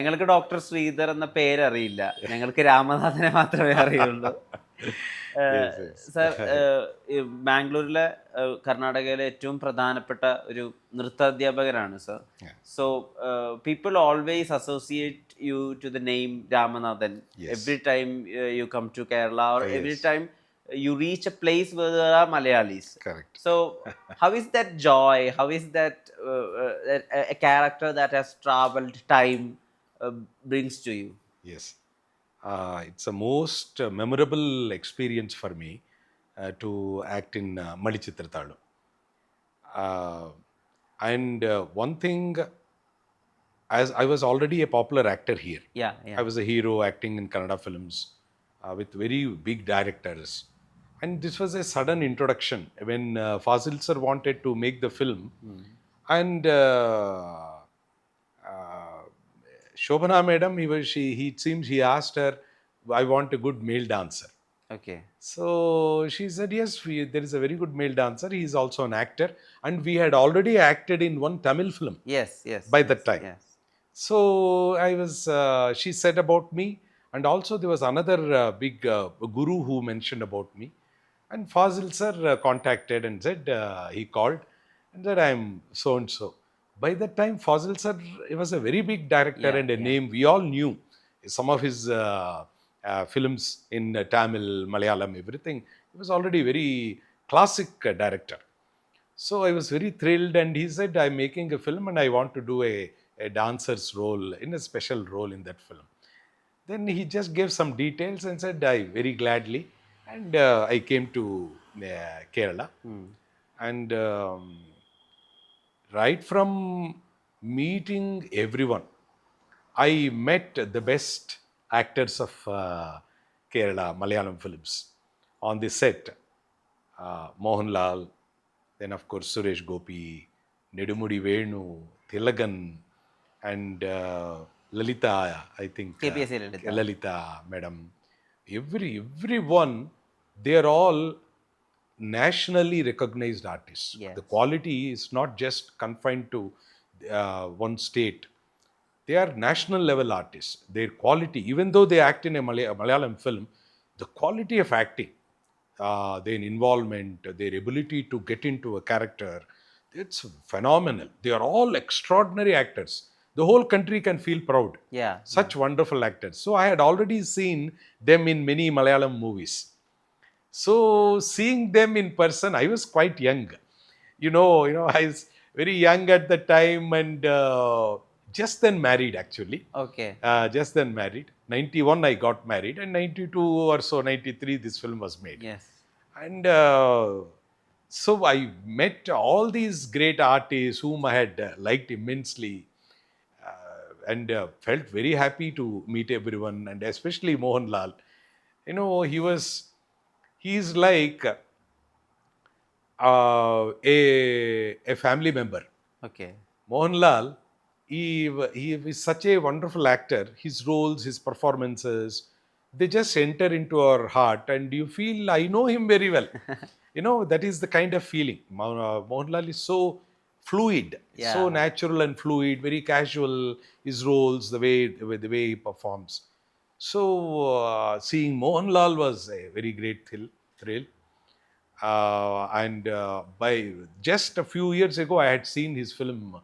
ഞങ്ങൾക്ക് ഡോക്ടർ ശ്രീധർ എന്ന പേരറിയില്ല. ഞങ്ങൾക്ക് രാമനാഥനെ മാത്രമേ അറിയുള്ളൂ. Yes, yes. സർ, ഈ ബാംഗ്ലൂരിലെ കർണാടകയിലെ ഏറ്റവും പ്രധാനപ്പെട്ട ഒരു നൃത്താധ്യാപകരാണ് sir. Yeah. So people always associate you to the name Ramanathan Yes. Every time you come to Kerala or Yes. Every time you reach a place where there are Malayalis. Correct. So, how is that joy? How is that a character that has traveled time brings to you? Yes. It's a most memorable experience for me to act in Manichitrathazhu. And one thing, as I was already a popular actor here. Yeah, yeah. I was a hero acting in Kannada films with very big directors. And this was a sudden introduction when Fazil sir wanted to make the film. And Shobhana madam, it seems he asked her, I want a good male dancer. Okay. So she said, yes, there is a very good male dancer. He is also an actor. And we had already acted in one Tamil film. Yes, yes. By yes, that time. Yes. So she said about me. And also there was another big guru who mentioned about me. And Fazil sir contacted and said, he called and said, I am so and so. By that time, Fazil sir, he was a very big director and a name we all knew. Some of his films in Tamil, Malayalam, everything. He was already very classic director. So I was very thrilled, and he said, I'm making a film and I want to do a dancer's role, in a special role in that film. Then he just gave some details and said, I very gladly. And I came to Kerala. And right from meeting everyone, I met the best actors of Kerala, Malayalam films on the set. Mohanlal, then of course Suresh Gopi, Nedumudi Venu, Thilagan, and Lalita, I think. KPSC Lalita. Lalita, madam. Everyone, they are all nationally recognized artists. Yes. The quality is not just confined to one state. They are national level artists. Their quality, even though they act in a Malayalam film, the quality of acting, their involvement, their ability to get into a character, it's phenomenal. They are all extraordinary actors. The whole country can feel proud. Yeah. Such wonderful actors. So I had already seen them in many Malayalam movies. So seeing them in person, I was quite young. You know, I was very young at the time, and just then married actually. Okay. Just then married. 91 I got married, and 92 or so, 93 this film was made. Yes. And so I met all these great artists whom I had liked immensely. And felt very happy to meet everyone, and especially Mohanlal. You know, he's like a family member. Okay. Mohanlal, he is such a wonderful actor. His roles, his performances, they just enter into our heart, and you feel, I know him very well. You know, that is the kind of feeling. Mohanlal is so fluid, so natural and fluid, very casual, his roles, the way he performs. So seeing Mohanlal was a very great thrill. And by just a few years ago, I had seen his film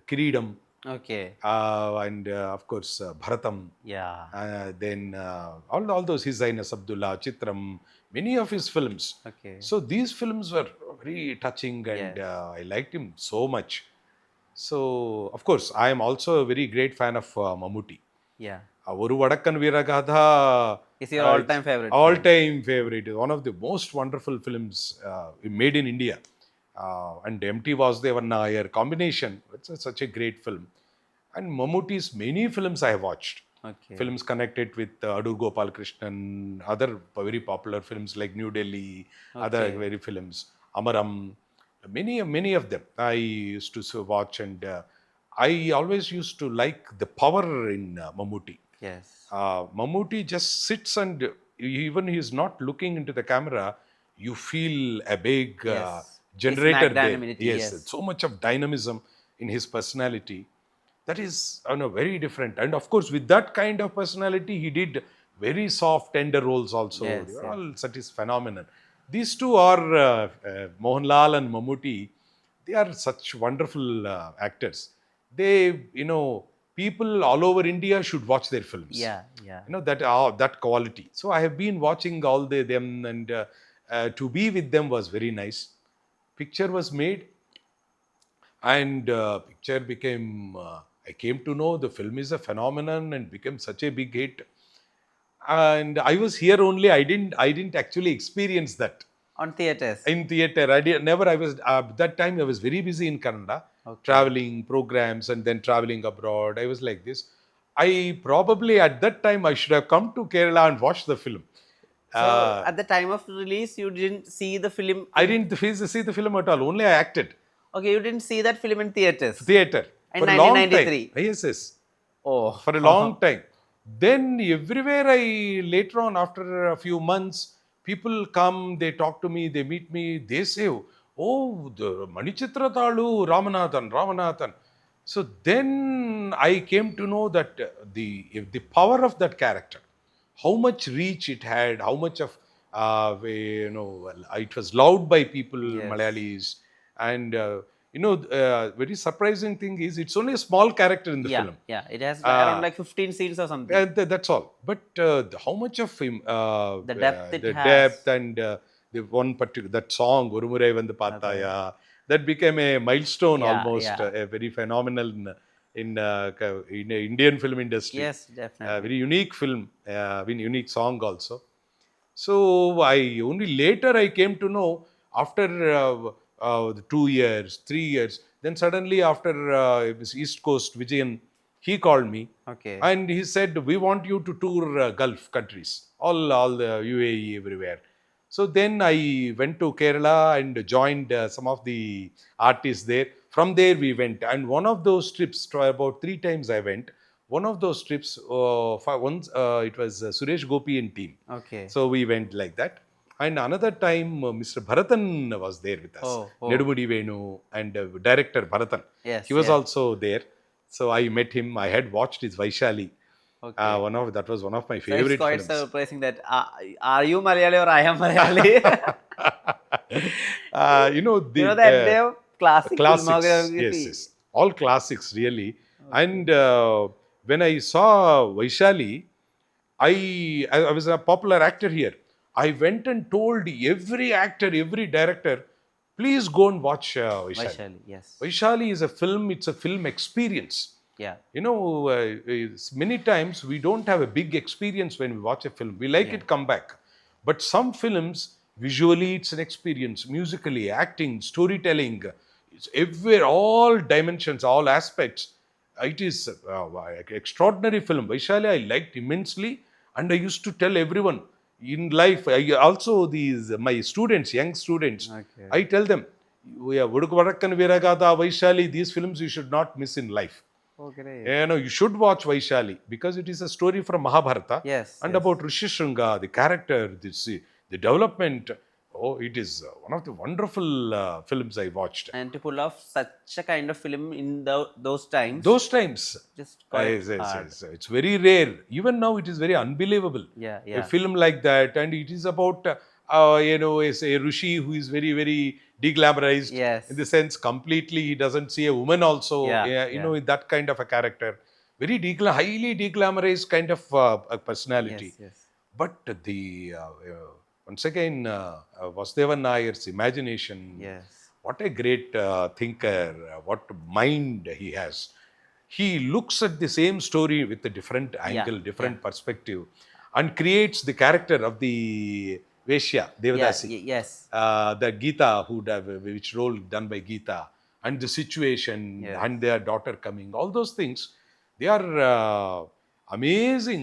Kireedam. Okay. And of course Bharatam. Yeah. Then all those, His Highness Abdullah, Chitram, many of his films. Okay. So these films were very touching, and I liked him so much. So of course I am also a very great fan of Mammootty. Yeah. Oru Vadakkan Veeragatha is your all-time favorite? All-time favorite. One of the most wonderful films made in India. And M.T. Vasudevan Nair combination. It's such a great film. And Mammootty's many films I have watched. Okay. Films connected with Adur Gopal Krishnan, other very popular films like New Delhi, other very films, Amaram, many of them I used to watch, and I always used to like the power in Mammootty. Yes. Mammootty just sits, and even he is not looking into the camera, you feel a big generator there. Yes, so much of dynamism in his personality. That is, very different. And of course, with that kind of personality, he did very soft, tender roles also. They Yes, were yes. all such is phenomenal. These two are Mohanlal and Mammootty. They are such wonderful actors. They, people all over India should watch their films. Yeah, yeah. That quality. So I have been watching all them, and to be with them was very nice. Picture was made, and picture became. I came to know the film is a phenomenon and became such a big hit. And I was here only. I didn't actually experience that On theaters. in theater. I did never. I was that time. I was very busy in Canada, Okay. traveling programs and then traveling abroad. I was like this. I probably at that time I should have come to Kerala and watched the film. So Uh, at the time of release, you didn't see the film I in. didn't see the film at all. Only I acted Okay, you didn't see that film in theaters theater in for a long time. 1993. Yes, yes. Oh, For a long time. Then everywhere later on, after a few months, people come, they talk to me, they meet me, they say, "Oh, the Manichitrathazhu, Ramanathan." So then I came to know that the power of that character, how much reach it had, how much of it was loved by people, yes. Malayalis, and very surprising thing is it's only a small character in the Yeah, film. yeah. It has around Uh, like 15 scenes or something. and that's all. But how much of him, The depth it the depth has. and the one particular that song "Urumurai Vandu Okay. Pathaya" that became a milestone Yeah, almost, yeah. a very phenomenal in the Indian film industry. Yes, A definitely. very unique film, very unique song also. So I only later I came to know after 2 years, 3 years. Then suddenly after it was East Coast Vijayan, he called me Okay. and he said, "We want you to tour Gulf countries, all the UAE everywhere." So then I went to Kerala and joined some of the artists there. From there we went, and one of those trips, about 3 times I went. One of those trips, for once it was Suresh Gopi and team. Okay. So we went like that. And another time, Mr. Bharatan was there with us. Oh, oh. Nedumudi Venu and director Bharatan. He Yes, was yes. also there. So I met him. I had watched his Vaishali. Okay. That was one of my So it's favorite quite films. surprising that are you Malayali or I am Malayali? You know that they The have classic classics, yes, filmography. yes, all classics really. Okay. And when I saw Vaishali, I was a popular actor here. I went and told every actor, every director, please go and watch Vaishali. Vaishali, yes. Vaishali is a film. It's a film experience. Yeah. Many times we don't have a big experience when we watch a film. We like Yeah. it, come back. But some films, visually, it's an experience. Musically, acting, storytelling, it's everywhere, all dimensions, all aspects. It is extraordinary film. Vaishali, I liked immensely, and I used to tell everyone in life. I also these my students, young students, Okay. I tell them, we are Vudukvadakkan Viragada, Vaishali. These films you should not miss in life. Oh, great. You should watch Vaishali because it is a story from Mahabharata Yes, and yes. about Rishi Shringa, the character, the development. Oh, it is one of the wonderful films I watched. And to pull off such a kind of film in those times, Those times, just quite hard. it's very rare. Even now, it is very unbelievable. Yeah, A yeah. film like that, and it is about is a Rishi who is very, very deglamorized in the Yes. sense completely he doesn't see a woman also. Yeah, Yeah, yeah. that kind of a character, very highly deglamorized kind of a personality. Yes, yes. But the once again, Vasudevan Nayar's imagination, Yes. what a great thinker, what mind he has. He looks at the same story with a different Yeah, angle, yeah. different perspective, and creates the character of the Veshya, Yeah, Devadasi, yes. the Gita, which role done by Gita, and the situation, Yes. and their daughter coming, all those things, they are amazing.